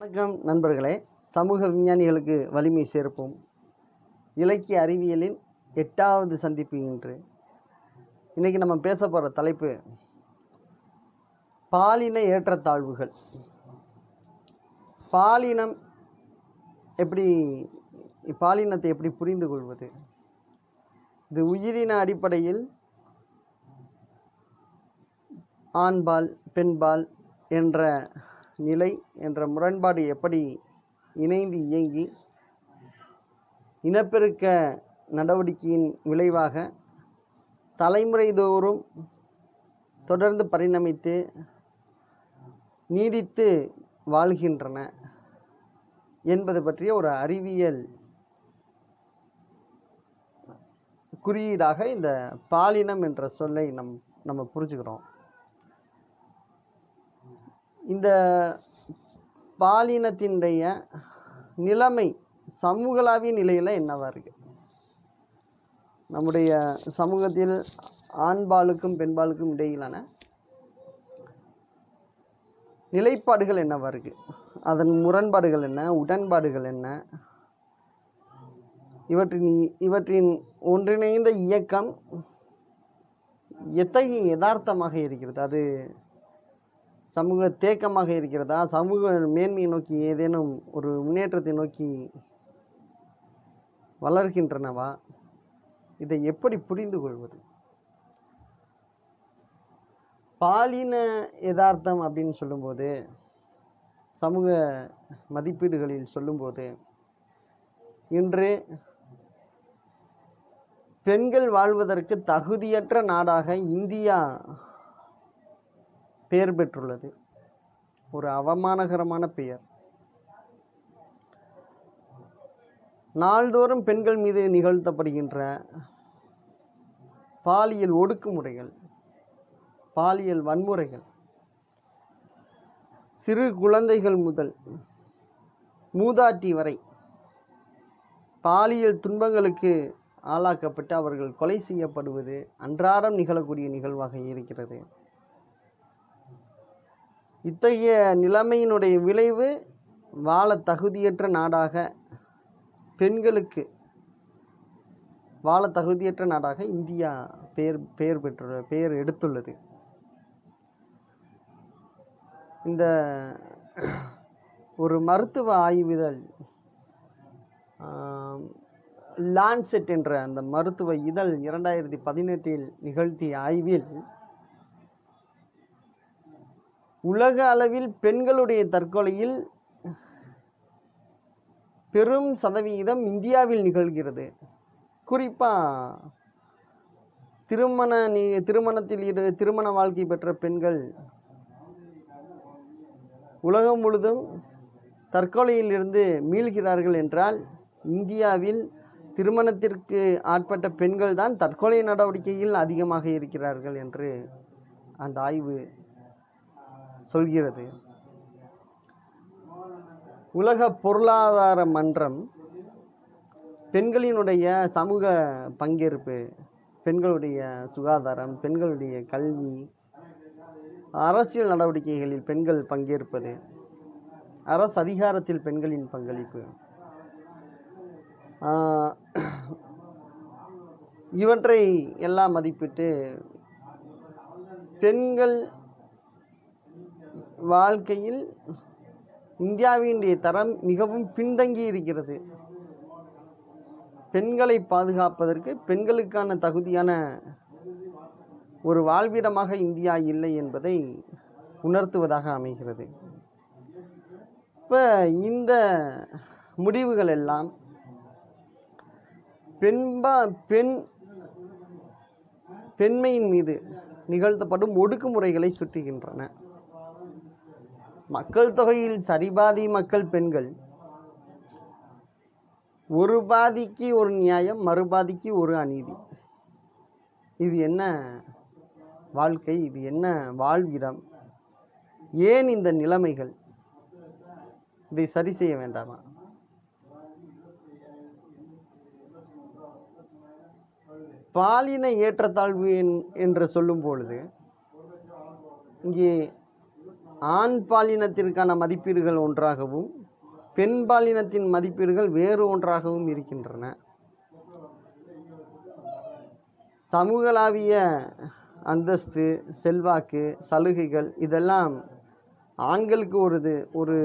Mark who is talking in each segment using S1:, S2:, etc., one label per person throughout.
S1: வணக்கம் நண்பர்களே. சமூக விஞ்ஞானிகளுக்கு வலிமை சேர்ப்போம். இலக்கிய அறிவியலின் 8வது சந்திப்பு இன்று. இன்னைக்கு நம்ம பேச போகிற தலைப்பு பாலின ஏற்றத்தாழ்வுகள். பாலினத்தை எப்படி புரிந்து கொள்வது? இது உயிரின அடிப்படையில் ஆண்பால் பெண்பால் என்ற நிலை என்ற முரண்பாடு எப்படி இணைந்து இயங்கி இனப்பெருக்க நடவடிக்கையின் விளைவாக தலைமுறை தோறும் தொடர்ந்து பரிணமித்து நீடித்து வாழ்கின்றன என்பது பற்றிய ஒரு அறிவியல் குறியீடாக இந்த பாலினம் என்ற சொல்லை நம்ம புரிஞ்சுக்கிறோம். இந்த பாலினத்தினுடைய நிலைமை சமூகளாவிய நிலையில் என்னவா இருக்கு? நம்முடைய சமூகத்தில் ஆண்பாலுக்கும் பெண்பாலுக்கும் இடையிலான நிலைப்பாடுகள் என்னவா இருக்கு? அதன் முரண்பாடுகள் என்ன, உடன்பாடுகள் என்ன? இவற்றின் ஒன்றிணைந்த இயக்கம் எத்தகைய யதார்த்தமாக இருக்கிறது? அது சமூக தேக்கமாக இருக்கிறதா? சமூக மேன்மையை நோக்கி ஏதேனும் ஒரு முன்னேற்றத்தை நோக்கி வளர்கின்றனவா? இதை எப்படி புரிந்து கொள்வது? பாலின யதார்த்தம் அப்படின்னு சொல்லும்போது, சமூக மதிப்பீடுகளில் சொல்லும்போது, இன்று பெண்கள் வாழ்வதற்கு தகுதியற்ற நாடாக இந்தியா பெயர் பெற்றுள்ளது. ஒரு அவமானகரமான பெயர். நாள்தோறும் பெண்கள் மீது நிகழ்த்தப்படுகின்ற பாலியல் ஒடுக்குமுறைகள், பாலியல் வன்முறைகள், சிறு குழந்தைகள் முதல் மூதாட்டி வரை பாலியல் துன்பங்களுக்கு ஆளாக்கப்பட்டு அவர்கள் கொலை செய்யப்படுவது அன்றாடம் நிகழக்கூடிய நிகழ்வாக இருக்கிறது. இத்தகைய நிலைமையினுடைய விளைவு வாழ தகுதியற்ற நாடாக, பெண்களுக்கு வாழ தகுதியற்ற நாடாக இந்தியா பெயர் எடுத்துள்ளது. இந்த ஒரு மருத்துவ ஆய்விதழ் லான்செட் என்ற அந்த மருத்துவ இதழ் 2018 நிகழ்த்திய ஆய்வில் உலக அளவில் பெண்களுடைய தற்கொலையில் பெரும் சதவிகிதம் இந்தியாவில் நிகழ்கிறது. குறிப்பாக திருமண வாழ்க்கை பெற்ற பெண்கள் உலகம் முழுதும் தற்கொலையிலிருந்து மீள்கிறார்கள் என்றால், இந்தியாவில் திருமணத்திற்கு ஆட்பட்ட பெண்கள் தான் தற்கொலை நடவடிக்கையில் அதிகமாக இருக்கிறார்கள் என்று அந்த ஆய்வு சொல்கிறது. உலக பொருளாதார மன்றம் பெண்களினுடைய சமூக பங்கேற்பு, பெண்களுடைய சுகாதாரம், பெண்களுடைய கல்வி, அரசியல் நடவடிக்கைகளில் பெண்கள் பங்கேற்பது, அரசு அதிகாரத்தில் பெண்களின் பங்களிப்பு, இவற்றை எல்லாம் மதிப்பிட்டு பெண்கள் வாழ்க்கையில் இந்தியாவினுடைய தரம் மிகவும் பின்தங்கி இருக்கிறது. பெண்களை பாதுகாப்பதற்கு பெண்களுக்கான தகுதியான ஒரு வாழ்விடமாக இந்தியா இல்லை என்பதை உணர்த்துவதாக அமைகிறது. இப்போ இந்த முடிவுகள் எல்லாம் பெண்மையின் மீது நிகழ்த்தப்படும் ஒடுக்குமுறைகளை சுட்டுகின்றன. மக்கள் தொகையில் சரிபாதி மக்கள் பெண்கள். ஒரு பாதிக்கு ஒரு நியாயம், மறுபாதிக்கு ஒரு அநீதி. இது என்ன வாழ்க்கை? இது என்ன வாழ்விடம்? ஏன் இந்த நிலைமைகள்? இதை சரி செய்ய வேண்டாமா? பாலின ஏற்றத்தாழ்வு என்று சொல்லும் பொழுது இங்கே ஆண் பாலினத்திற்கான மதிப்பீடுகள் ஒன்றாகவும் பெண் பாலினத்தின் மதிப்பீடுகள் வேறு ஒன்றாகவும் இருக்கின்றன. சமூகளாவிய அந்தஸ்து, செல்வாக்கு, சலுகைகள் இதெல்லாம் ஆண்களுக்கு ஒரு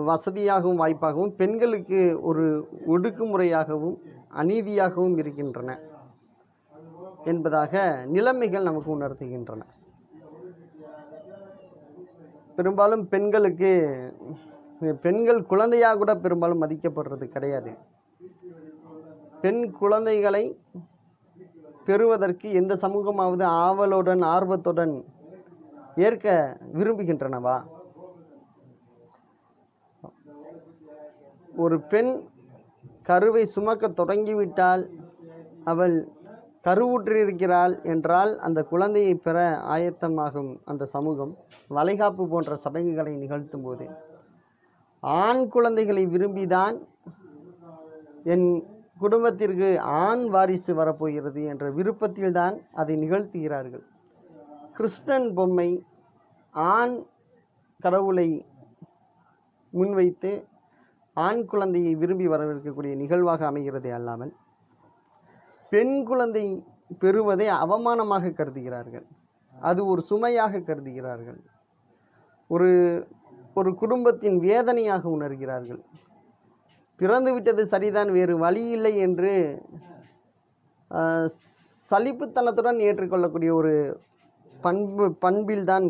S1: வசதியாகவும் வாய்ப்பாகவும் பெண்களுக்கு ஒரு ஒடுக்குமுறையாகவும் அநீதியாகவும் இருக்கின்றன என்பதாக நிலைமைகள் நமக்கு உணர்த்துகின்றன. பெரும்பாலும் பெண்கள் குழந்தையாக கூட பெரும்பாலும் மதிக்கப்படுறது கிடையாது. பெண் குழந்தைகளை பெறுவதற்கு எந்த சமூகமாவது ஆவலுடன் ஆர்வத்துடன் ஏற்க விரும்புகின்றனவா? ஒரு பெண் கருவை சுமக்க தொடங்கிவிட்டால், அவள் கருவுற்றிருக்கிறாள் என்றால் அந்த குழந்தையை பெற ஆயத்தமாகும் அந்த சமூகம் வளைகாப்பு போன்ற சடங்குகளை நிகழ்த்தும் போது ஆண் குழந்தைகளை விரும்பிதான் என் குடும்பத்திற்கு ஆண் வாரிசு வரப்போகிறது என்ற விருப்பத்தில்தான் அதை நிகழ்த்துகிறார்கள். கிருஷ்ணன் பொம்மை ஆண் கடவுளை முன்வைத்து ஆண் குழந்தையை விரும்பி வரவிருக்கக்கூடிய நிகழ்வாக அமைகிறதே அல்லாமல் பெண் குழந்தை பெறுவதை அவமானமாக கருதுகிறார்கள். அது ஒரு சுமையாக கருதுகிறார்கள். ஒரு குடும்பத்தின் வேதனையாக உணர்கிறார்கள். பிறந்து விட்டது சரிதான், வேறு வழி இல்லை என்று சலிப்புத்தனத்துடன் ஏற்றுக்கொள்ளக்கூடிய ஒரு பண்பில்தான்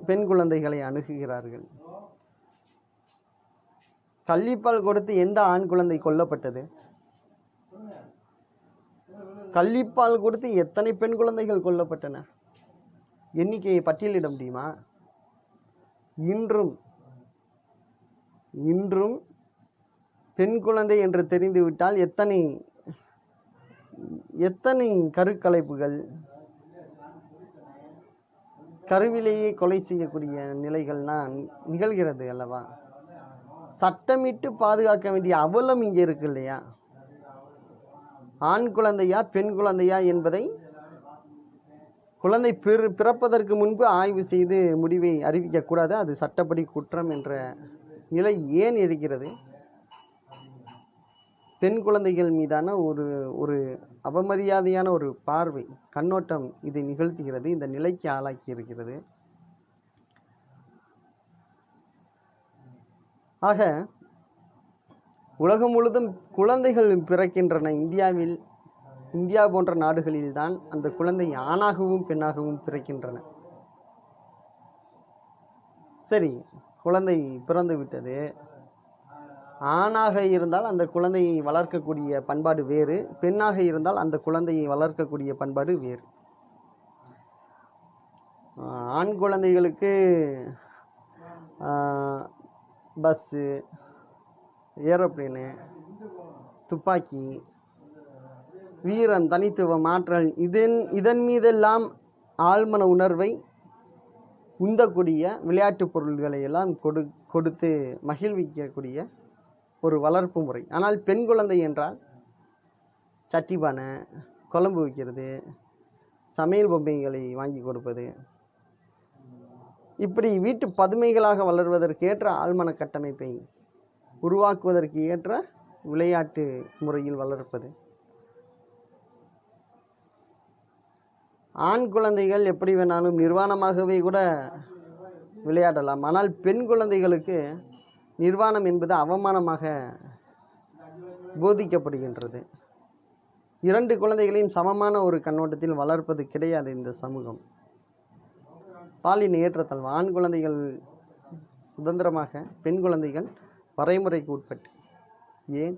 S1: பெண் குழந்தைகளை அணுகுகிறார்கள். கள்ளிப்பால் கொடுத்து எந்த ஆண் குழந்தை கொல்லப்பட்டது? கள்ளிப்பால் கொடுத்து எத்தனை பெண் குழந்தைகள் கொல்லப்பட்டன? எண்ணிக்கையை பட்டியலிட முடியுமா? இன்றும் பெண் குழந்தை என்று தெரிந்துவிட்டால் எத்தனை கருக்கலைப்புகள், கருவிலேயே கொலை செய்யக்கூடிய நிலைகள்லாம் நிகழ்கிறது அல்லவா? சட்டமிட்டு பாதுகாக்க வேண்டிய அவலம் இங்கே இருக்கு இல்லையா? ஆண் குழந்தையா பெண் குழந்தையா என்பதை குழந்தை பிறப்பதற்கு முன்பு ஆய்வு செய்து முடிவை அறிவிக்கக்கூடாது, அது சட்டப்படி குற்றம் என்ற நிலை ஏன் இருக்கிறது? பெண் குழந்தைகள் மீதான ஒரு அவமரியாதையான ஒரு பார்வை, கண்ணோட்டம் இதை நிகழ்த்துகிறது, இந்த நிலைக்கு ஆளாக்கி இருக்கிறது. ஆக உலகம் முழுதும் குழந்தைகள் பிறக்கின்றன. இந்தியா போன்ற நாடுகளில்தான் அந்த குழந்தை ஆணாகவும் பெண்ணாகவும் பிறக்கின்றன. சரி, குழந்தை பிறந்து விட்டது. ஆணாக இருந்தால் அந்த குழந்தையை வளர்க்கக்கூடிய பண்பாடு வேறு, பெண்ணாக இருந்தால் அந்த குழந்தையை வளர்க்கக்கூடிய பண்பாடு வேறு. ஆண் குழந்தைகளுக்கு பஸ்ஸு, ஏரோப்ளேனு, துப்பாக்கி, வீரம், தனித்துவம், ஆற்றல் இதன் மீதெல்லாம் ஆழ்மன உணர்வை உந்தக்கூடிய விளையாட்டு பொருள்களை எல்லாம் கொடுத்து மகிழ்விக்கக்கூடிய ஒரு வளர்ப்பு முறை. ஆனால் பெண் குழந்தை என்றால் சட்டிபானை, குழம்பு வைக்கிறது, சமையல் பொம்மைகளை வாங்கி கொடுப்பது, இப்படி வீட்டு பதுமைகளாக வளர்வதற்கேற்ற ஆழ்மன கட்டமைப்பை உருவாக்குவதற்கு ஏற்ற விளையாட்டு முறையில் வளர்ப்பது. ஆண் குழந்தைகள் எப்படி வேணாலும் நிர்வாணமாகவே கூட விளையாடலாம். ஆனால் பெண் குழந்தைகளுக்கு நிர்வாணம் என்பது அவமானமாக போதிக்கப்படுகின்றது. 2 குழந்தைகளையும் சமமான ஒரு கண்ணோட்டத்தில் வளர்ப்பது கிடையாது இந்த சமூகம். பாலின ஏற்றத்தாழ்வு, ஆண் குழந்தைகள் சுதந்திரமாக, பெண் குழந்தைகள் வரைமுறைக்கு உட்பட்டு. ஏன்?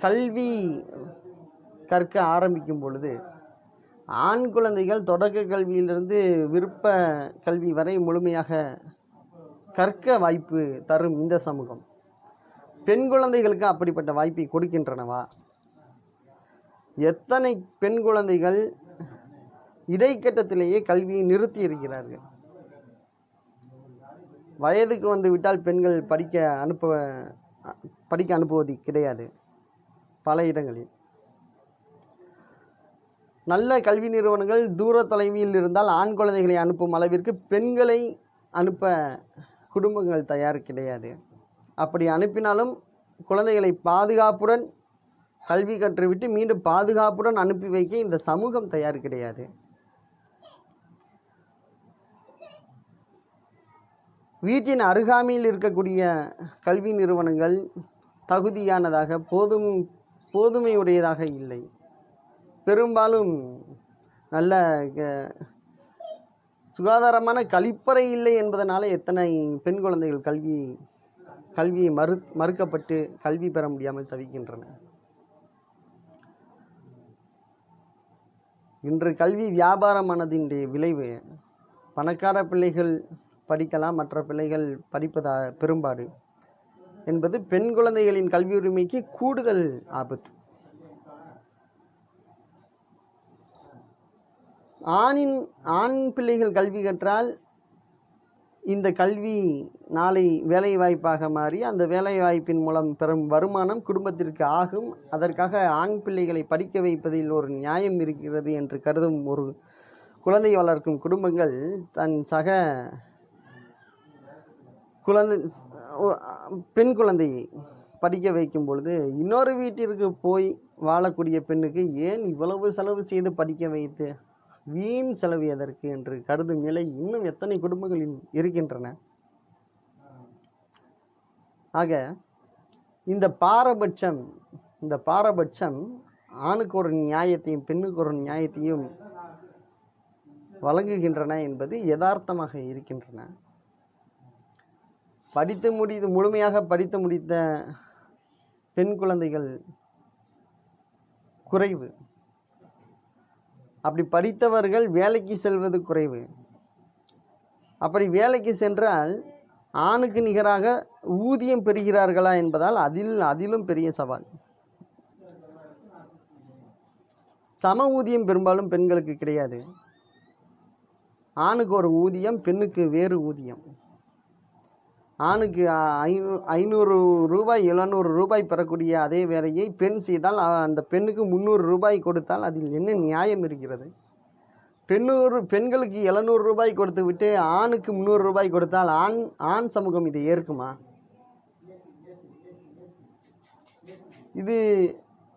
S1: கல்வி கற்க ஆரம்பிக்கும் பொழுது ஆண் குழந்தைகள் தொடக்க கல்வியிலிருந்து விருப்ப கல்வி வரை முழுமையாக கற்க வாய்ப்பு தரும் இந்த சமூகம் பெண் குழந்தைகளுக்கு அப்படிப்பட்ட வாய்ப்பை கொடுக்கின்றனவா? எத்தனை பெண் குழந்தைகள் இடைக்கட்டத்திலேயே கல்வியை நிறுத்தி இருக்கிறார்கள். வயதுக்கு வந்து விட்டால் பெண்கள் படிக்க அனுப்புவது கிடையாது பல இடங்களில். நல்ல கல்வி நிறுவனங்கள் தூர தொலைவில் இருந்தால் ஆண் குழந்தைகளை அனுப்பும் அளவிற்கு பெண்களை அனுப்ப குடும்பங்கள் தயார் கிடையாது. அப்படி அனுப்பினாலும் குழந்தைகளை பாதுகாப்புடன் கல்வி கற்றுவிட்டு மீண்டும் பாதுகாப்புடன் அனுப்பி வைக்க இந்த சமூகம் தயார் கிடையாது. வீட்டின் அருகாமையில் இருக்கக்கூடிய கல்வி நிறுவனங்கள் தகுதியானதாக போதுமையுடையதாக இல்லை. பெரும்பாலும் நல்ல சுகாதாரமான கழிப்பறை இல்லை என்பதனால எத்தனை பெண் குழந்தைகள் கல்வியை மறுக்கப்பட்டு கல்வி பெற முடியாமல் தவிக்கின்றன. இன்று கல்வி வியாபாரமானதினுடைய விளைவு பணக்கார பிள்ளைகள் படிக்கலாம், மற்ற பிள்ளைகள் படிப்பதா பெரும்பாடு என்பது பெண் குழந்தைகளின் கல்வி உரிமைக்கு கூடுதல் ஆபத்து. ஆண் பிள்ளைகள் கல்வி கற்றால் இந்த கல்வி நாளை வேலை வாய்ப்பாக மாறி அந்த வேலை வாய்ப்பின் மூலம் பெறும் வருமானம் குடும்பத்திற்கு ஆகும். அதற்காக ஆண் பிள்ளைகளை படிக்க வைப்பதில் ஒரு நியாயம் இருக்கிறது என்று கருதும் ஒரு குழந்தை வளர்க்கும் குடும்பங்கள் தன் சக பெண் குழந்தையை படிக்க வைக்கும் பொழுது இன்னொரு வீட்டிற்கு போய் வாழக்கூடிய பெண்ணுக்கு ஏன் இவ்வளவு செலவு செய்து படிக்க வைத்து வீண் செலவு எதற்கு என்று கருதும் நிலை இன்னும் எத்தனை குடும்பங்களில் இருக்கின்றன. ஆக இந்த பாரபட்சம் ஆணுக்கு ஒரு நியாயத்தையும் பெண்ணுக்கு ஒரு நியாயத்தையும் வழங்குகின்றன என்பது யதார்த்தமாக இருக்கின்றன. முழுமையாக படித்து முடித்த பெண் குழந்தைகள் குறைவு. அப்படி படித்தவர்கள் வேலைக்கு செல்வது குறைவு. அப்படி வேலைக்கு சென்றால் ஆணுக்கு நிகராக ஊதியம் பெறுகிறார்களா என்பதால் அதிலும் பெரிய சவால். சம ஊதியம் பெரும்பாலும் பெண்களுக்கு கிடையாது. ஆணுக்கு ஒரு ஊதியம், பெண்ணுக்கு வேறு ஊதியம். ஆணுக்கு 500 ரூபாய் 700 ரூபாய் பெறக்கூடிய அதே வேலையை பெண் செய்தால் அந்த பெண்ணுக்கு 300 ரூபாய் கொடுத்தால் அதில் என்ன நியாயம் இருக்கிறது? பெண்களுக்கு 700 ரூபாய் கொடுத்து விட்டு ஆணுக்கு 300 ரூபாய் கொடுத்தால் ஆண் சமூகம் இதை ஏற்குமா?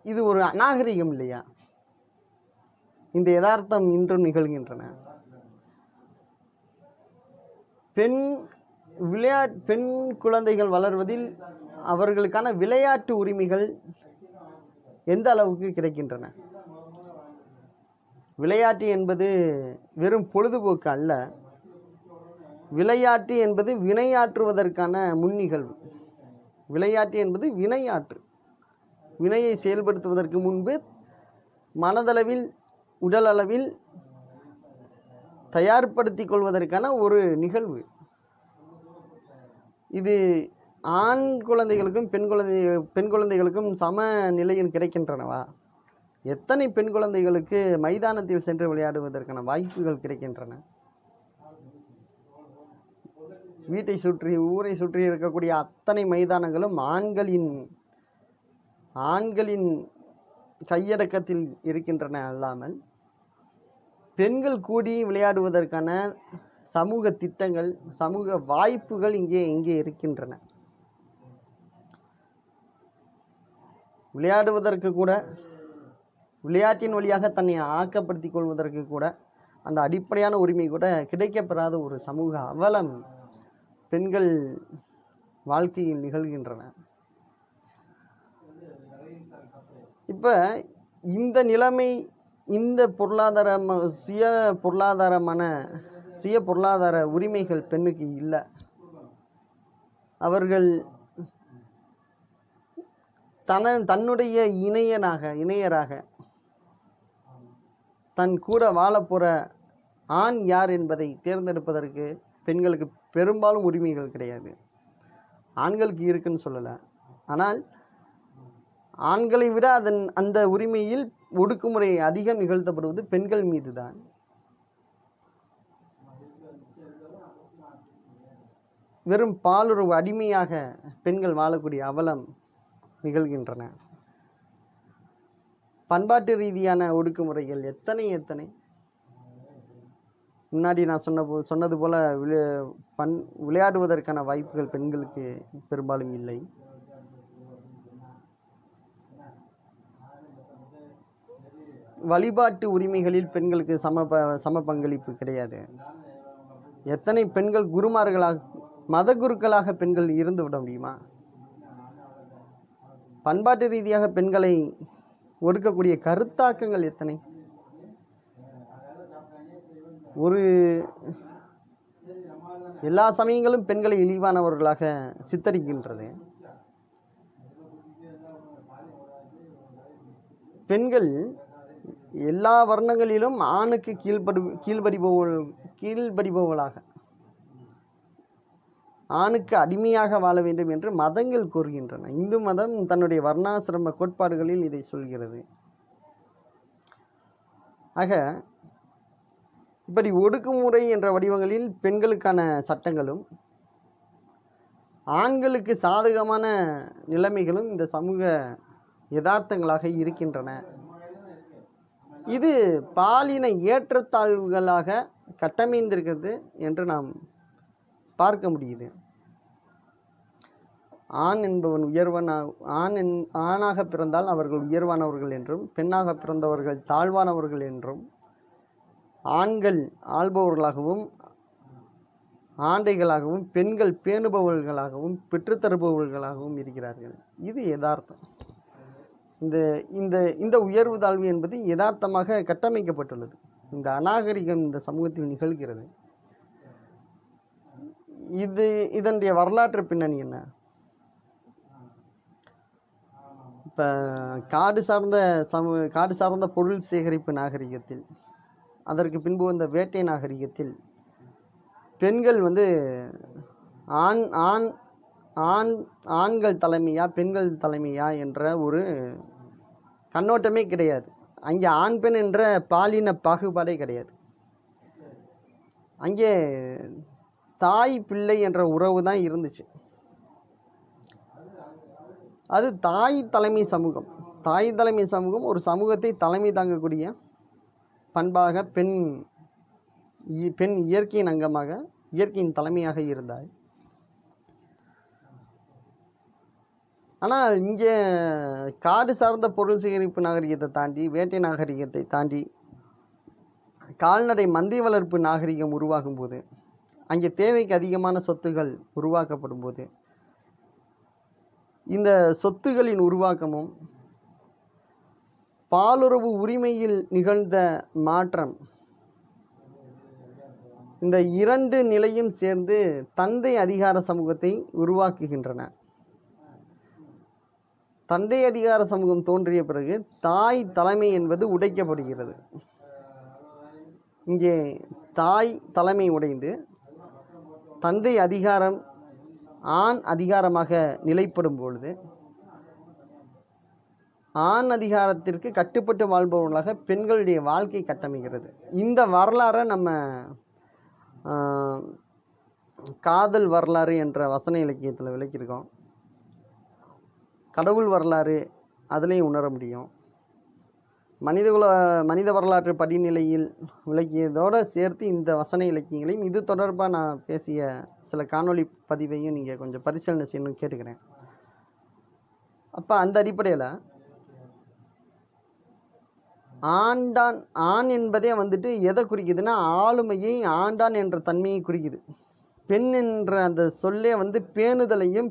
S1: இது ஒரு அநாகரிகம் இல்லையா? இந்த யதார்த்தம் இன்றும் நிகழ்கின்றன. பெண் குழந்தைகள் வளர்வதில் அவர்களுக்கான விளையாட்டு உரிமைகள் எந்த அளவுக்கு கிடைக்கின்றன? விளையாட்டு என்பது வெறும் பொழுதுபோக்கு அல்ல. விளையாட்டு என்பது வினையாற்றுவதற்கான முன்னிகழ்வு. விளையாட்டு என்பது வினையை செயல்படுத்துவதற்கு முன்பு மனதளவில் உடல் அளவில் தயார்படுத்திக் கொள்வதற்கான ஒரு நிகழ்வு. இது ஆண் குழந்தைகளுக்கும் பெண் குழந்தைகளுக்கும் சம நிலையில் கிடைக்கின்றனவா? எத்தனை பெண் குழந்தைகளுக்கு மைதானத்தில் சென்று விளையாடுவதற்கான வாய்ப்புகள் கிடைக்கின்றன? வீட்டை சுற்றி ஊரை சுற்றி இருக்கக்கூடிய அத்தனை மைதானங்களும் ஆண்களின் கையடக்கத்தில் இருக்கின்றன அல்லாமல் பெண்கள் கூடி விளையாடுவதற்கான சமூக திட்டங்கள், சமூக வாய்ப்புகள் இங்கே இருக்கின்றன. விளையாடுவதற்கு கூட, விளையாட்டின் வழியாக தன்னை ஆக்கப்படுத்திக் கொள்வதற்கு கூட அந்த அடிப்படையான உரிமை கூட கிடைக்கப்பெறாத ஒரு சமூக அவலம் பெண்கள் வாழ்க்கையில் நிகழ்கின்றன. இப்போ இந்த நிலைமை, இந்த சுய பொருளாதார உரிமைகள் பெண்ணுக்கு இல்லை. அவர்கள் தன்னுடைய இணையராக தன் கூட வாழப்போற ஆண் யார் என்பதை தேர்ந்தெடுப்பதற்கு பெண்களுக்கு பெரும்பாலும் உரிமைகள் கிடையாது. ஆண்களுக்கு இருக்குன்னு சொல்லலை, ஆனால் ஆண்களை விட அந்த உரிமையில் ஒடுக்குமுறை அதிகம் நிகழ்த்தப்படுவது பெண்கள் மீது தான். வெறும் பாலுறவு அடிமையாக பெண்கள் வாழக்கூடிய அவலம் நிகழ்கின்றன. பண்பாட்டு ரீதியான ஒடுக்குமுறைகள் எத்தனை. முன்னாடி நான் சொன்னது போல விளையாடுவதற்கான வாய்ப்புகள் பெண்களுக்கு பெரும்பாலும் இல்லை. வழிபாட்டு உரிமைகளில் பெண்களுக்கு சம பங்களிப்பு கிடையாது. எத்தனை பெண்கள் குருமார்களாக, மத குருக்களாக பெண்கள் இருந்து விட முடியுமா? பண்பாட்டு ரீதியாக பெண்களை ஒடுக்கக்கூடிய கருத்தாக்கங்கள் எத்தனை. எல்லா சமயங்களும் பெண்களை இழிவானவர்களாக சித்தரிக்கின்றது. பெண்கள் எல்லா வர்ணங்களிலும் ஆணுக்கு கீழ்படிபவர்களாக, ஆணுக்கு அடிமையாக வாழ வேண்டும் என்று மதங்கள் கூறுகின்றன. இந்து மதம் தன்னுடைய வர்ணாசிரம கோட்பாடுகளில் இதை சொல்கிறது. ஆக இப்படி ஒடுக்குமுறை என்ற வடிவங்களில் பெண்களுக்கான சட்டங்களும் ஆண்களுக்கு சாதகமான நிலைமைகளும் இந்த சமூக யதார்த்தங்களாக இருக்கின்றன. இது பாலின ஏற்றத்தாழ்வுகளாக கட்டமைந்திருக்கிறது என்று நாம் பார்க்க முடியுது. ஆண் என்பவன் ஆணாக பிறந்தால் அவர்கள் உயர்வானவர்கள் என்றும், பெண்ணாக பிறந்தவர்கள் தாழ்வானவர்கள் என்றும், ஆண்கள் ஆள்பவர்களாகவும் ஆண்டைகளாகவும் பெண்கள் பேணுபவர்களாகவும் பெற்றுத்தருபவர்களாகவும் இருக்கிறார்கள். இது யதார்த்தம். இந்த உயர்வு தாழ்வு என்பது யதார்த்தமாக கட்டமைக்கப்பட்டுள்ளது. இந்த அநாகரிகம் இந்த சமூகத்தில் நிகழ்கிறது. இதனுடைய வரலாற்று பின்னணி என்ன? இப்போ காடு சார்ந்த பொருள் சேகரிப்பு நாகரிகத்தில், அதற்கு பின்பு வந்த வேட்டை நாகரிகத்தில் பெண்கள் ஆண்கள் தலைமையா பெண்கள் தலைமையா என்ற ஒரு கண்ணோட்டமே கிடையாது. அங்கே ஆண் பெண் என்ற பாலின பாகுபாடே கிடையாது. அங்கே தாய் பிள்ளை என்ற உறவு தான் இருந்துச்சு. அது தாய் தலைமை சமூகம். தாய் தலைமை சமூகம் ஒரு சமூகத்தை தலைமை தாங்கக்கூடிய பண்பாக பெண் இயற்கையின் அங்கமாக, இயற்கையின் தலைமையாக இருந்தாள். ஆனால் இங்கே காடு சார்ந்த பொருள் சேகரிப்பு நாகரிகத்தை தாண்டி, வேட்டை நாகரிகத்தை தாண்டி கால்நடை மந்தை வளர்ப்பு நாகரிகம் உருவாகும் போது, அங்கே தேவைக்கு அதிகமான சொத்துகள் உருவாக்கப்படும் போது, இந்த சொத்துகளின் உருவாக்கமும் பாலுறவு உரிமையில் நிகழ்ந்த மாற்றம், இந்த இரண்டு நிலையும் சேர்ந்து தந்தை அதிகார சமூகத்தை உருவாக்குகின்றன. தந்தை அதிகார சமூகம் தோன்றிய பிறகு தாய் தலைமை என்பது உடைக்கப்படுகிறது. இங்கே தாய் தலைமை உடைந்து தந்தை அதிகாரம் ஆண் அதிகாரமாக நிலைப்படும் பொழுது, ஆண் அதிகாரத்திற்கு கட்டுப்பட்டு வாழ்பவர்களாக பெண்களுடைய வாழ்க்கை கட்டமைக்கிறது. இந்த வரலாறை நம்ம காதல் வரலாறு என்ற வசன இலக்கியத்தில் விளக்கியிருக்கோம். கடவுள் வரலாறு அதுலேயும் உணர முடியும். மனித வரலாற்று படிநிலையில் விளக்கியதோடு சேர்த்து இந்த வசன இலக்கியங்களையும் இது தொடர்பாக நான் பேசிய சில காணொளி பதிவையும் நீங்கள் கொஞ்சம் பரிசீலனை செய்யணும்னு கேட்டுக்கிறேன். அப்போ அந்த அடிப்படையில் ஆண் என்பதே எதை குறிக்குதுன்னா, ஆளுமையை, ஆண்டான் என்ற தன்மையை குறிக்குது. பெண் என்ற அந்த சொல்லே பேணுதலையும்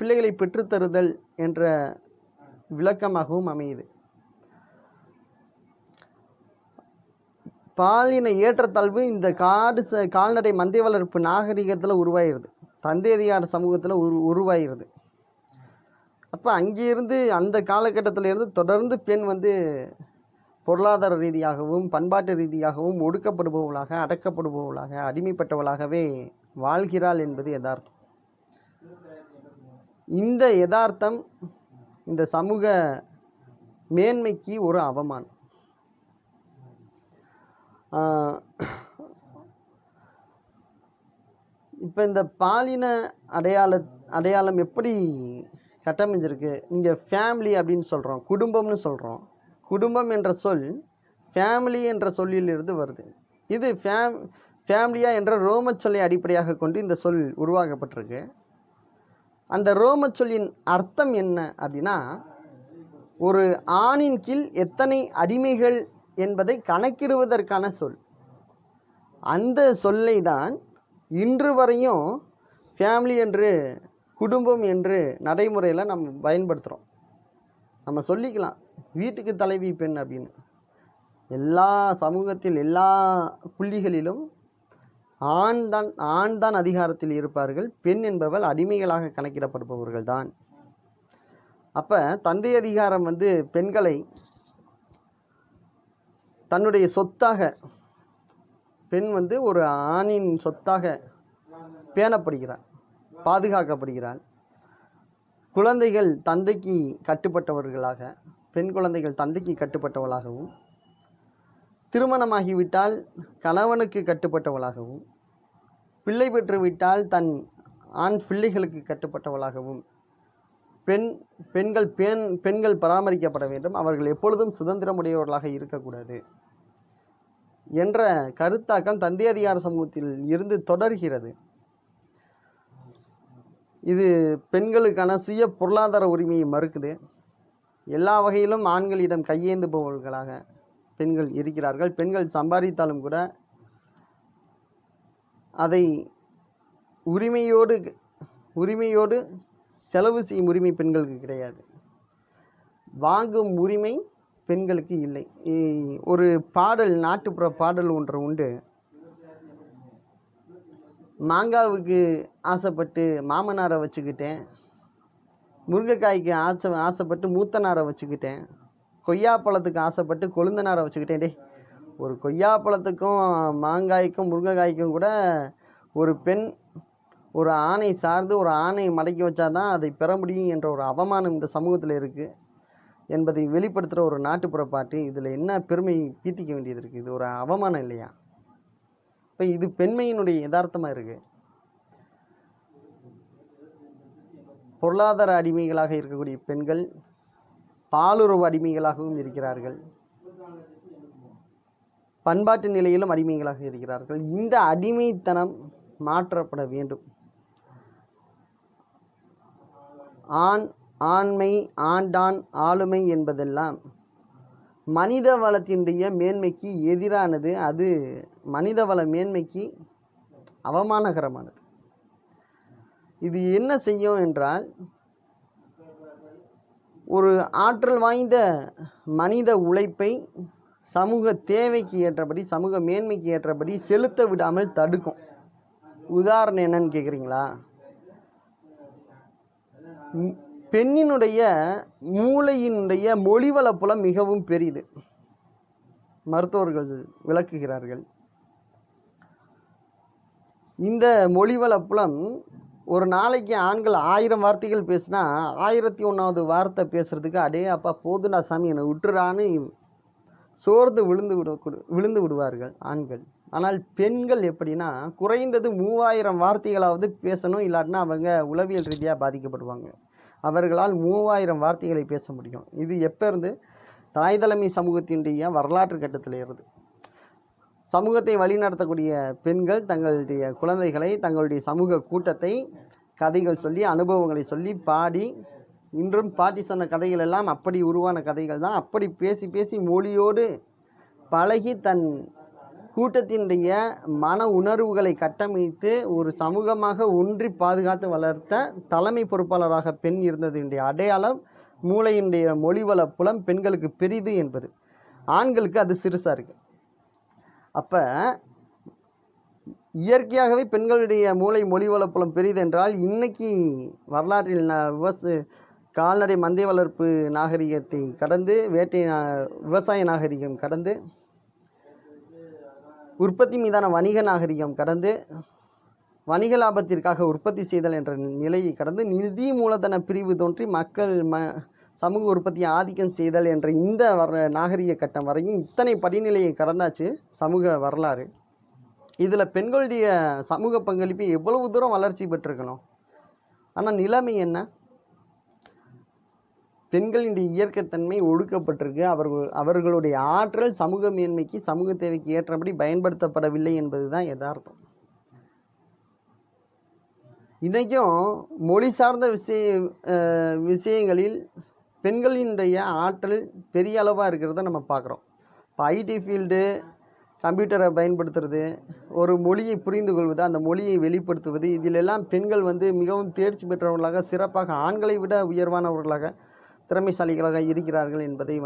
S1: பிள்ளைகளை பெற்றுத்தருதல் என்ற விளக்கமாகவும் அமையுது. பாலின ஏற்றத்தாழ்வு இந்த கால்நடை மந்தை வளர்ப்பு நாகரிகத்தில் உருவாயிருது, தந்தை அதிகார சமூகத்தில் உருவாயிருது. அப்போ அங்கிருந்து அந்த காலகட்டத்திலிருந்து தொடர்ந்து பெண் பொருளாதார ரீதியாகவும் பண்பாட்டு ரீதியாகவும் ஒடுக்கப்படுபவளாக, அடக்கப்படுபவளாக, அடிமைப்பட்டவளாகவே வாழ்கிறாள் என்பது யதார்த்தம். இந்த யதார்த்தம் இந்த சமூக மேன்மைக்கு ஒரு அவமானம். இப்போ இந்த பாலின அடையாளம் எப்படி கட்டமைஞ்சிருக்கு? நீங்கள் ஃபேமிலி அப்படின்னு சொல்கிறோம், குடும்பம்னு சொல்கிறோம். குடும்பம் என்ற சொல் ஃபேமிலி என்ற சொல்லிலிருந்து வருது. இது ஃபேமிலியா என்ற ரோம சொல்லை அடிப்படையாக கொண்டு இந்த சொல் உருவாக்கப்பட்டிருக்கு. அந்த ரோம சொல்லின் அர்த்தம் என்ன அப்படின்னா, ஒரு ஆணின் கீழ் எத்தனை அடிமைகள் என்பதை கணக்கிடுவதற்கான சொல். அந்த சொல்லை தான் இன்று வரையும் ஃபேமிலி என்று, குடும்பம் என்று நடைமுறையில் நம்ம பயன்படுத்துகிறோம். நம்ம சொல்லிக்கலாம் வீட்டுக்கு தலைவி பெண் அப்படின்னு. எல்லா சமூகத்தில் எல்லா புள்ளிகளிலும் ஆண் தான் அதிகாரத்தில் இருப்பார்கள். பெண் என்பவள் அடிமைகளாக கணக்கிடப்படுபவர்கள் தான். அப்போ தந்தை அதிகாரம் பெண்களை தன்னுடைய சொத்தாக, பெண் ஒரு ஆணின் சொத்தாக பேணப்படுகிறாள், பாதுகாக்கப்படுகிறாள். குழந்தைகள் தந்தைக்கு கட்டுப்பட்டவர்களாக, பெண் குழந்தைகள் தந்தைக்கு கட்டுப்பட்டவளாகவும், திருமணமாகிவிட்டால் கணவனுக்கு கட்டுப்பட்டவளாகவும், பிள்ளை பெற்றுவிட்டால் தன் ஆண் பிள்ளைகளுக்கு கட்டுப்பட்டவளாகவும் பெண்கள் பராமரிக்கப்பட வேண்டும். அவர்கள் எப்பொழுதும் சுதந்திரமுடையவர்களாக இருக்கக்கூடாது என்ற கருத்தாக்கம் தந்தை அதிகார சமூகத்தில் இருந்து தொடர்கிறது. இது பெண்களுக்கான சுய பொருளாதார உரிமையை மறுக்குது. எல்லா வகையிலும் ஆண்களிடம் கையேந்துபவர்களாக பெண்கள் இருக்கிறார்கள். பெண்கள் சம்பாதித்தாலும் கூட அதை உரிமையோடு செலவு செய்யும் உரிமை பெண்களுக்கு கிடையாது. வாங்கும் உரிமை பெண்களுக்கு இல்லை. ஒரு பாடல், நாட்டுப்புற பாடல் ஒன்று உண்டு. மாங்காவுக்கு ஆசைப்பட்டு மாமனாரை வச்சுக்கிட்டேன், முருங்கைக்காய்க்கு ஆசைப்பட்டு மூத்தனாரை வச்சுக்கிட்டேன், கொய்யாப்பழத்துக்கு ஆசைப்பட்டு கொழுந்தனாரை வச்சுக்கிட்டேன். ஒரு கொய்யாப்பழத்துக்கும் மாங்காய்க்கும் முருங்கைக்காய்க்கும் கூட ஒரு பெண் ஒரு ஆணை சார்ந்து ஒரு ஆணை மடக்கி வச்சாதான் அதை பெற முடியும் என்ற ஒரு அவமானம் இந்த சமூகத்தில் இருக்குது என்பதை வெளிப்படுத்துகிற ஒரு நாட்டுப்புற பாட்டு. இதில் என்ன பெருமை பீத்திக்க வேண்டியது இருக்குது? இது ஒரு அவமானம் இல்லையா? இப்போ இது பெண்மையினுடைய யதார்த்தமாக இருக்குது. பொருளாதார அடிமைகளாக இருக்கக்கூடிய பெண்கள் பாலுறவு அடிமைகளாகவும் இருக்கிறார்கள், பண்பாட்டு நிலையிலும் அடிமைகளாக இருக்கிறார்கள். இந்த அடிமைத்தனம் மாற்றப்பட வேண்டும். ஆண்மை, ஆண்டான், ஆளுமை என்பதெல்லாம் மனித வளத்தினுடைய மேன்மைக்கு எதிரானது. அது மனித வள மேன்மைக்கு அவமானகரமானது. இது என்ன செய்யும் என்றால், ஒரு ஆற்றல் வாய்ந்த மனித உழைப்பை சமூக தேவைக்கு ஏற்றபடி, சமூக மேன்மைக்கு ஏற்றபடி செலுத்த விடாமல் தடுக்கும். உதாரணம் என்னன்னு கேட்குறீங்களா? பெண்ணினுடைய மூளையினுடைய மொழிவள புலம் மிகவும் பெரிது. மருத்துவர்கள் விளக்குகிறார்கள். இந்த மொழிவள புலம் ஒரு நாளைக்கு ஆண்கள் 1000 வார்த்தைகள் பேசினா 1001வது வார்த்தை பேசுறதுக்கு அடே அப்பா போதுண்டா சாமி என்னை விட்டுறான்னு சோர்ந்து விழுந்து விடுவார்கள் ஆண்கள். ஆனால் பெண்கள் எப்படின்னா, குறைந்தது 3000 வார்த்தைகளாவது பேசணும், இல்லாட்டினா அவங்க உளவியல் ரீதியாக பாதிக்கப்படுவாங்க. அவர்களால் 3000 வார்த்தைகளை பேச முடியும். இது எப்போ இருந்து? தாய் தலைமை சமூகத்தினுடைய வரலாற்று கட்டத்தில் இருந்து. சமூகத்தை வழிநடத்தக்கூடிய பெண்கள் தங்களுடைய குழந்தைகளை, தங்களுடைய சமூக கூட்டத்தை கதைகள் சொல்லி, அனுபவங்களை சொல்லி, பாடி, இன்றும் பாட்டி சொன்ன கதைகள் எல்லாம் அப்படி உருவான கதைகள் தான். அப்படி பேசி பேசி மொழியோடு பழகி தன் கூட்டத்தினுடைய மன உணர்வுகளை கட்டமைத்து ஒரு சமூகமாக ஒன்றி பாதுகாத்து வளர்த்த தலைமை பொறுப்பாளராக பெண் இருந்ததுடைய அடையாளம் மூளையினுடைய மொழிவள புலம் பெண்களுக்கு பெரிது என்பது. ஆண்களுக்கு அது சிறுசாக இருக்குது. அப்போ இயற்கையாகவே பெண்களுடைய மூளை மொழிவள புலம் பெரிது என்றால், இன்னைக்கு வரலாற்றில் கால்நடை மந்தை வளர்ப்பு நாகரிகத்தை கடந்து விவசாய நாகரிகம் கடந்து உற்பத்தி மீதான வணிக நாகரிகம் கடந்து வணிக லாபத்திற்காக உற்பத்தி செய்தல் என்ற நிலையை கடந்து நிதி மூலதன பிரிவு தோன்றி மக்கள் சமூக உற்பத்தியை ஆதிக்கம் செய்தல் என்ற இந்த நாகரிக கட்டம் வரையும் இத்தனை படிநிலையை கடந்தாச்சு சமூக வரலாறு. இதில் பெண்களுடைய சமூக பங்களிப்பு எவ்வளவு தூரம் வளர்ச்சி பெற்றிருக்கணும். ஆனால் நிலைமை என்ன? பெண்களினுடைய இயற்கைத்தன்மை ஒடுக்கப்பட்டிருக்கு. அவர்களுடைய ஆற்றல் சமூக மேன்மைக்கு, சமூக தேவைக்கு ஏற்றபடி பயன்படுத்தப்படவில்லை என்பது தான் யதார்த்தம். இன்றைக்கும் மொழி சார்ந்த விஷயங்களில் பெண்களினுடைய ஆற்றல் பெரிய அளவாக இருக்கிறத நம்ம பார்க்குறோம். இப்போ ஐடி ஃபீல்டு, கம்ப்யூட்டரை பயன்படுத்துறது, ஒரு மொழியை புரிந்து கொள்வது, அந்த மொழியை வெளிப்படுத்துவது, இதிலெல்லாம் பெண்கள் மிகவும் தேர்ச்சி பெற்றவர்களாக, சிறப்பாக ஆண்களை விட உயர்வானவர்களாக, திறமைசாலிகளாக இருக்கிறார்கள் என்பதை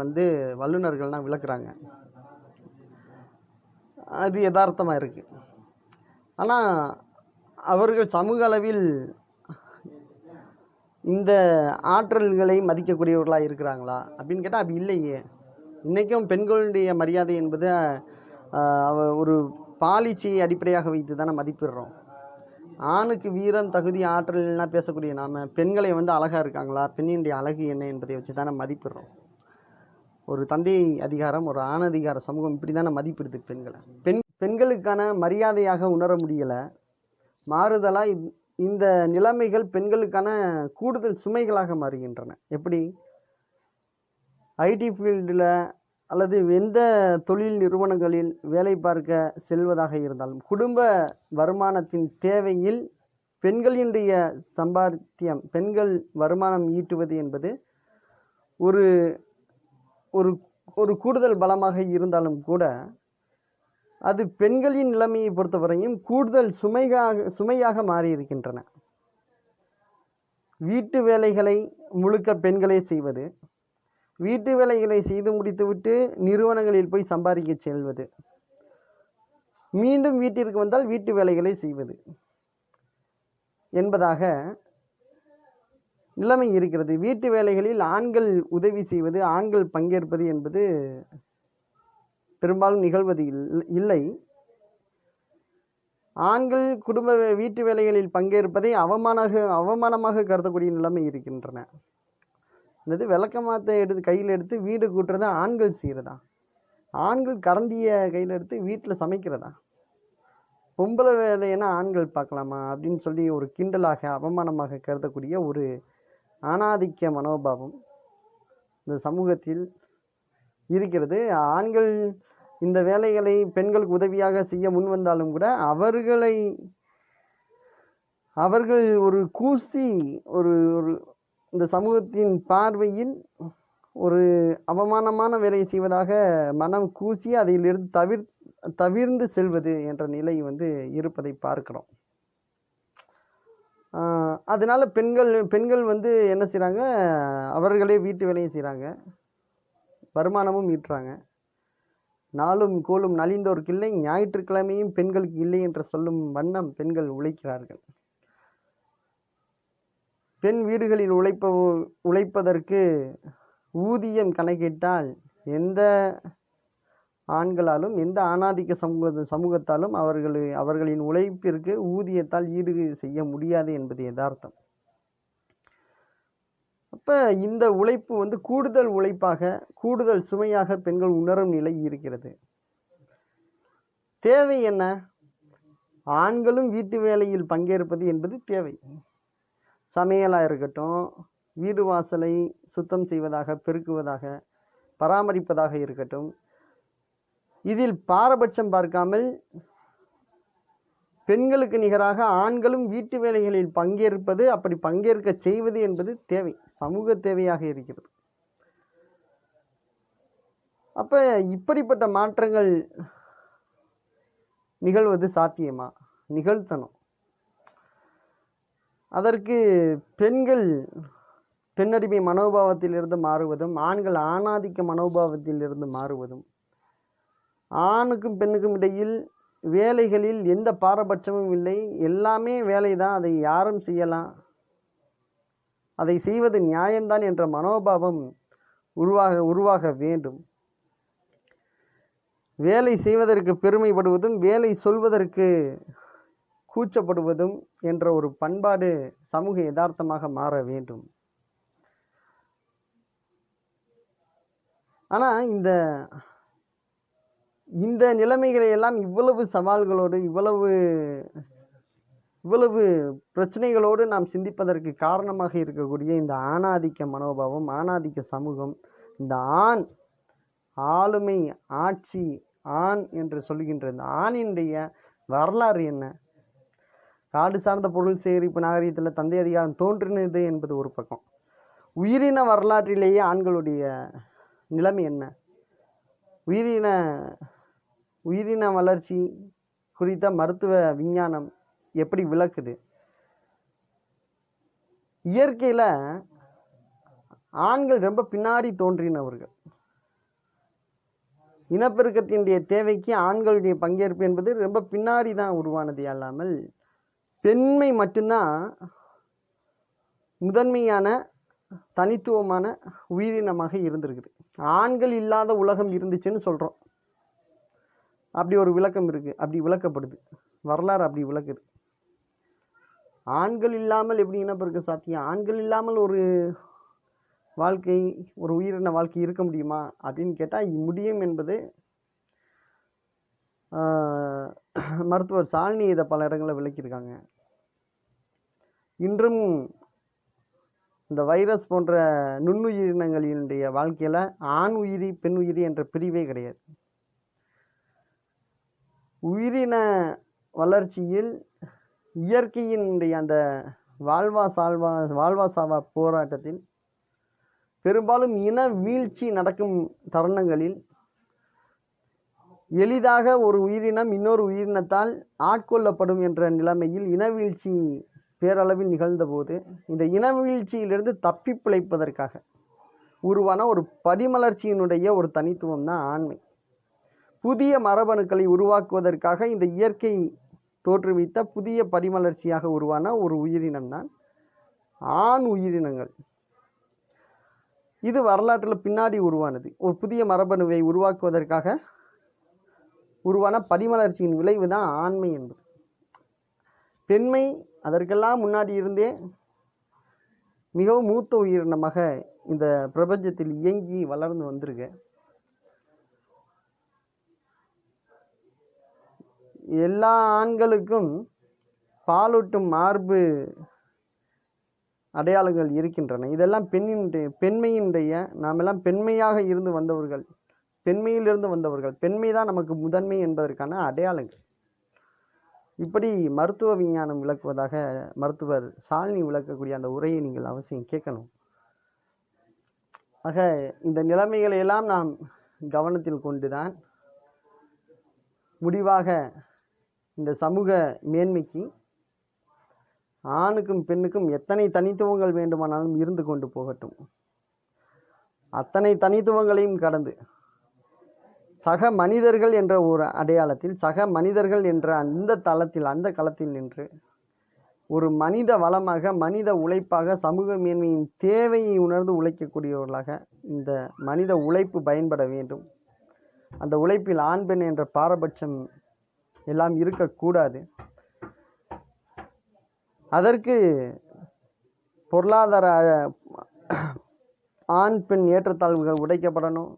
S1: வல்லுநர்கள்லாம் விளக்குறாங்க. அது யதார்த்தமாக இருக்குது. ஆனால் அவர்கள் சமூக அளவில் இந்த ஆற்றல்களை மதிக்கக்கூடியவர்களாக இருக்கிறாங்களா அப்படின்னு கேட்டால் அப்படி இல்லையே. இன்றைக்கும் பெண்களுடைய மரியாதை என்பது ஒரு பாலிசியை அடிப்படையாக வைத்து தானே மதிப்பிடுறோம். ஆணுக்கு வீரம், தகுதி, ஆற்றல்லாம் பேசக்கூடிய நாம் பெண்களை அழகாக இருக்காங்களா, பெண்ணினுடைய அழகு என்ன என்பதை வச்சு தானே மதிப்பிடுறோம். ஒரு தந்தை அதிகாரம், ஒரு ஆணதிகார சமூகம் இப்படி தானே மதிப்பிடுது பெண்களை. பெண்களுக்கான மரியாதையாக உணர முடியலை. மாறுதலாக இந்த நிலைமைகள் பெண்களுக்கான கூடுதல் சுமைகளாக மாறுகின்றன. எப்படி? ஐடி ஃபீல்டில் அல்லது எந்த தொழில் நிறுவனங்களில் வேலை பார்க்க செல்வதாக இருந்தாலும் குடும்ப வருமானத்தின் தேவையில் பெண்களினுடைய சம்பாத்தியம், பெண்கள் வருமானம் ஈட்டுவது என்பது ஒரு ஒரு ஒரு கூடுதல் பலமாக இருந்தாலும் கூட அது பெண்களின் நிலைமையை பொறுத்தவரையும் கூடுதல் சுமையாக மாறியிருக்கின்றன. வீட்டு வேலைகளை முழுக்க பெண்களே செய்வது, வீட்டு வேலைகளை செய்து முடித்துவிட்டு நிறுவனங்களில் போய் சம்பாதிக்க செல்வது, மீண்டும் வீட்டிற்கு வந்தால் வீட்டு வேலைகளை செய்வது என்பதாக நிலைமை இருக்கிறது. வீட்டு வேலைகளில் ஆண்கள் உதவி செய்வது, ஆண்கள் பங்கேற்பது என்பது பெரும்பாலும் நிகழ்வது இல்லை. ஆண்கள் குடும்ப வீட்டு வேலைகளில் பங்கேற்பதை அவமானமாக கருதக்கூடிய நிலைமை இருக்கின்றன. இந்த விளக்கமாத்த கையில் எடுத்து வீடு கூட்டுறதா ஆண்கள் செய்கிறதா? ஆண்கள் கரண்டியை கையில் எடுத்து வீட்டில் சமைக்கிறதா? பொம்பளை வேலைன்னா ஆண்கள் பார்க்கலாமா அப்படின்னு சொல்லி ஒரு கிண்டலாக, அவமானமாக கருதக்கூடிய ஒரு ஆணாதிக்க மனோபாவம் இந்த சமூகத்தில் இருக்கிறது. ஆண்கள் இந்த வேலைகளை பெண்களுக்கு உதவியாக செய்ய முன் வந்தாலும் கூட அவர்கள் ஒரு கூசி ஒரு இந்த சமூகத்தின் பார்வையில் ஒரு அவமானமான வேலையை செய்வதாக மனம் கூசி அதிலிருந்து தவிர்ந்து செல்வது என்ற நிலை இருப்பதை பார்க்கிறோம். அதனால பெண்கள் என்ன செய்கிறாங்க, அவர்களே வீட்டு வேலையும் செய்கிறாங்க, வருமானமும் ஈட்டுறாங்க. நாளும் கோளும் நலிந்தோருக்கு இல்லை, ஞாயிற்றுக்கிழமையும் பெண்களுக்கு இல்லை என்று சொல்லும் வண்ணம் பெண்கள் உழைக்கிறார்கள். பெண் வீடுகளில் உழைப்பதற்கு ஊதியம் கணக்கிட்டால் எந்த ஆண்களாலும், எந்த ஆணாதிக்க சமூகத்தாலும் அவர்களின் உழைப்பிற்கு ஊதியத்தால் ஈடு செய்ய முடியாது என்பது யதார்த்தம். அப்போ இந்த உழைப்பு கூடுதல் உழைப்பாக, கூடுதல் சுமையாக பெண்கள் உணரும் நிலை இருக்கிறது. தேவை என்ன? ஆண்களும் வீட்டு வேலையில் பங்கேற்பது என்பது தேவை. சமையலாக இருக்கட்டும், வீடு வாசலை சுத்தம் செய்வதாக, பெருக்குவதாக, பராமரிப்பதாக இருக்கட்டும், இதில் பாரபட்சம் பார்க்காமல் பெண்களுக்கு நிகராக ஆண்களும் வீட்டு வேலைகளில் பங்கேற்பது, அப்படி பங்கேற்க செய்வது என்பது தேவை, சமூக தேவையாக இருக்கிறது. அப்போ இப்படிப்பட்ட மாற்றங்கள் நிகழ்வது சாத்தியமா? நிகழ்த்தணும். அதற்கு பெண்கள் பெண்ணடிமை மனோபாவத்திலிருந்து மாறுவதும், ஆண்கள் ஆணாதிக்க மனோபாவத்திலிருந்து மாறுவதும், ஆணுக்கும் பெண்ணுக்கும் இடையில் வேலைகளில் எந்த பாரபட்சமும் இல்லை, எல்லாமே வேலை தான், அதை யாரும் செய்யலாம், அதை செய்வது நியாயம்தான் என்ற மனோபாவம் உருவாக வேண்டும். வேலை செய்வதற்கு பெருமைப்படுவதும், வேலை சொல்வதற்கு கூச்சப்படுவதும் என்ற ஒரு பண்பாடு சமூக யதார்த்தமாக மாற வேண்டும். ஆனால் இந்த நிலைமைகளை எல்லாம் இவ்வளவு சவால்களோடு, இவ்வளவு பிரச்சனைகளோடு நாம் சிந்திப்பதற்கு காரணமாக இருக்கக்கூடிய இந்த ஆணாதிக்க மனோபாவம், ஆணாதிக்க சமூகம், இந்த ஆண் ஆளுமை, ஆட்சி, ஆண் என்று சொல்லுகின்ற இந்த ஆணினுடைய வரலாறு என்ன? காடு சார்ந்த பொருள் சேகரிப்பு நாகரிகத்தில் தந்தை அதிகாரம் தோன்றினது என்பது ஒரு பக்கம். உயிரின வரலாற்றிலேயே ஆண்களுடைய நிலைமை என்ன? உயிரின வளர்ச்சி குறித்த மருத்துவ விஞ்ஞானம் எப்படி விளக்குது? இயற்கையில் ஆண்கள் ரொம்ப பின்னாடி தோன்றினவர்கள். இனப்பெருக்கத்தினுடைய தேவைக்கு ஆண்களுடைய பங்கேற்பு என்பது ரொம்ப பின்னாடி தான் உருவானது அல்லாமல் பெண்மை மட்டும்தான் முதன்மையான தனித்துவமான உயிரினமாக இருந்திருக்குது. ஆண்கள் இல்லாத உலகம் இருந்துச்சுன்னு சொல்கிறோம். அப்படி ஒரு விளக்கம் இருக்குது, அப்படி விளக்கப்படுது, வரலாறு அப்படி விளக்குது. ஆண்கள் இல்லாமல் எப்படி இனப்பெருக்கம் சாத்தியம்? ஆண்கள் இல்லாமல் ஒரு வாழ்க்கை, ஒரு உயிரின வாழ்க்கை இருக்க முடியுமா அப்படின்னு கேட்டால் முடியும் என்பது மருத்துவர் சாலினி இதை பல இடங்களில் விளக்கியிருக்காங்க. இன்றும் இந்த வைரஸ் போன்ற நுண்ணுயிரினங்களினுடைய வாழ்க்கையில் ஆண் உயிரி பெண் உயிரி என்ற பிரிவே கிடையாது. உயிரின வளர்ச்சியில் இயற்கையினுடைய அந்த வாழ்வா சாவா போராட்டத்தில் பெரும்பாலும் இன வீழ்ச்சி நடக்கும் தருணங்களில் எளிதாக ஒரு உயிரினம் இன்னொரு உயிரினத்தால் ஆட்கொள்ளப்படும் என்ற நிலைமையில் இனவீழ்ச்சி பேரளவில் நிகழ்ந்தபோது இந்த இனவீழ்ச்சியிலிருந்து தப்பி பிழைப்பதற்காக உருவான ஒரு படிமலர்ச்சியினுடைய ஒரு தனித்துவம் தான் ஆண்மை. புதிய மரபணுக்களை உருவாக்குவதற்காக இந்த இயற்கை தோற்றுவித்த புதிய படிமலர்ச்சியாக உருவான ஒரு உயிரினம்தான் ஆண் உயிரினங்கள். இது வரலாற்றில் பின்னாடி உருவானது. ஒரு புதிய மரபணுவை உருவாக்குவதற்காக உருவான படிமலர்ச்சியின் விளைவு தான் ஆண்மை என்பது. பெண்மை அதற்கெல்லாம் முன்னாடி இருந்தே மிகவும் மூத்த உயிரினமாக இந்த பிரபஞ்சத்தில் இயங்கி வளர்ந்து வந்திருக்கு. எல்லா ஆண்களுக்கும் பாலூட்டும் மார்பு அடையாளங்கள் இருக்கின்றன. இதெல்லாம் பெண்மையினுடைய நாமெல்லாம் பெண்மையாக இருந்து வந்தவர்கள், பெண்மையிலிருந்து வந்தவர்கள். பெண்மை தான் நமக்கு முதன்மை என்பதற்கான அடையாளங்கள். இப்படி மருத்துவ விஞ்ஞானம் விளக்குவதாக மருத்துவர் சாலினி விளக்கக்கூடிய அந்த உரையை நீங்கள் அவசியம் கேட்கணும். ஆக இந்த நிலைமைகளை எல்லாம் நாம் கவனத்தில் கொண்டுதான் முடிவாக இந்த சமூக மேன்மைக்கு ஆணுக்கும் பெண்ணுக்கும் எத்தனை தனித்துவங்கள் வேண்டுமானாலும் இருந்து கொண்டு போகட்டும், அத்தனை தனித்துவங்களையும் கடந்து சக மனிதர்கள் என்ற ஒரு அடையாளத்தில், சக மனிதர்கள் என்ற அந்த தளத்தில், அந்த களத்தில் நின்று ஒரு மனித வளமாக, மனித உழைப்பாக, சமூக மேன்மையின் தேவையை உணர்ந்து உழைக்கக்கூடியவர்களாக இந்த மனித உழைப்பு பயன்பட வேண்டும். அந்த உழைப்பில் ஆண் பெண் என்ற பாரபட்சம் எல்லாம் இருக்கக்கூடாது. அதற்கு பொருளாதார ஆண் பெண் ஏற்றத்தாழ்வுகள் உடைக்கப்படணும்.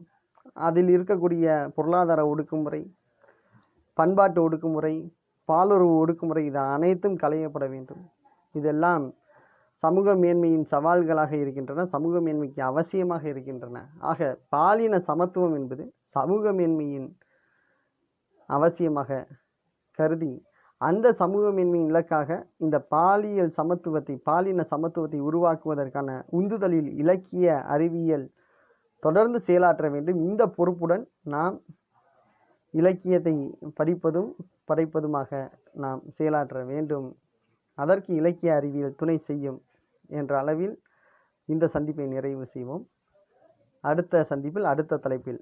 S1: அதில் இருக்கக்கூடிய பொருளாதார ஒடுக்குமுறை, பண்பாட்டு ஒடுக்குமுறை, பாலுறவு ஒடுக்குமுறை, இது அனைத்தும் களையப்பட வேண்டும். இதெல்லாம் சமூக மேன்மையின் சவால்களாக இருக்கின்றன, சமூக மேன்மைக்கு அவசியமாக இருக்கின்றன. ஆக பாலின சமத்துவம் என்பது சமூக மேன்மையின் அவசியமாக கருதி அந்த சமூக மேன்மையின் இலக்காக இந்த பாலியல் சமத்துவத்தை, பாலின சமத்துவத்தை உருவாக்குவதற்கான உந்துதலில் இலக்கிய அறிவியல் தொடர்ந்து செயலாற்ற வேண்டும். இந்த பொறுப்புடன் நாம் இலக்கியத்தை படிப்பதும் படைப்பதுமாக நாம் செயலாற்ற வேண்டும். அதற்கு இலக்கிய அறிவியல் துணை செய்யும் என்ற அளவில் இந்த சந்திப்பை நிறைவு செய்வோம். அடுத்த சந்திப்பில் அடுத்த தலைப்பில்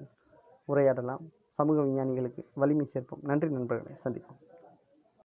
S1: உரையாடலாம். சமூக விஞ்ஞானிகளுக்கு வலிமை சேர்ப்போம். நன்றி நண்பர்களே, சந்திப்போம்.